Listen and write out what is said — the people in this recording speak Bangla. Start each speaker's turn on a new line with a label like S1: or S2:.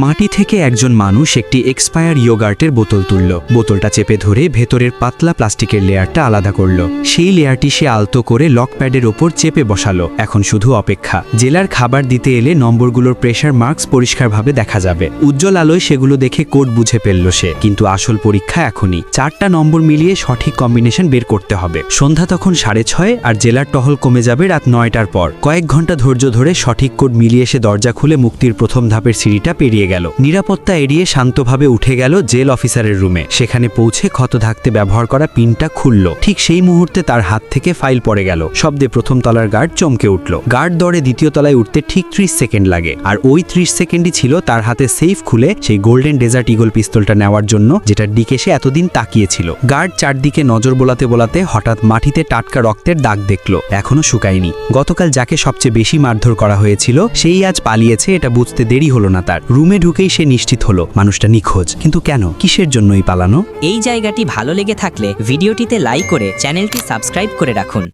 S1: মাটি থেকে একজন মানুষ একটি এক্সপায়ার ইয়োগার্টের বোতল তুলল। বোতলটা চেপে ধরে ভেতরের পাতলা প্লাস্টিকের লেয়ারটা আলাদা করল। সেই লেয়ারটি সে আলতো করে লক প্যাডের ওপর চেপে বসালো। এখন শুধু অপেক্ষা। জেলার খাবার দিতে এলে নম্বরগুলোর প্রেশার মার্কস পরিষ্কারভাবে দেখা যাবে। উজ্জ্বল আলোয় সেগুলো দেখে কোড বুঝে ফেলল সে। কিন্তু আসল পরীক্ষা এখনই। 4টা নম্বর মিলিয়ে সঠিক কম্বিনেশন বের করতে হবে। সন্ধ্যা তখন 6:30 আর জেলার টহল কমে যাবে রাত 9টার পর। কয়েক ঘন্টা ধৈর্য ধরে সঠিক কোড মিলিয়ে সে দরজা খুলে মুক্তির প্রথম ধাপের সিঁড়িটা পেরিয়ে গেল। নিরাপত্তা এড়িয়ে শান্তভাবে উঠে গেল জেল অফিসারের রুমে। সেখানে পৌঁছে ক্ষত থাকতে ব্যবহার করা পিনটা খুলল। ঠিক সেই মুহূর্তে তার হাত থেকে ফাইল পড়ে গেল। শব্দে প্রথম তলার গার্ড চমকে উঠল। গার্ড দৌড়ে দ্বিতীয় তলায় উঠতে ঠিক 30 সেকেন্ড লাগে। আর ওই 30 সেকেন্ডই ছিল তার হাতে সেফ খুলে সেই গোল্ডেন ডেজার্ট ইগল পিস্তলটা নেওয়ার জন্য, যেটার দিকে সে এতদিন তাকিয়েছিল। গার্ড চারদিকে নজর বোলাতে বোলাতে হঠাৎ মাটিতে টাটকা রক্তের দাগ দেখল। এখনো শুকায়নি। গতকাল যাকে সবচেয়ে বেশি মারধর করা হয়েছিল সেই আজ পালিয়েছে, এটা বুঝতে দেরি হলো না তার। রুমে ঢুকেই সে নিশ্চিত হলো মানুষটা নিখোঁজ। কিন্তু কেন, কিসের জন্যই পালানো?
S2: এই জায়গাটি ভালো লেগে থাকলে ভিডিওটিতে লাইক করে চ্যানেলটি সাবস্ক্রাইব করে রাখুন।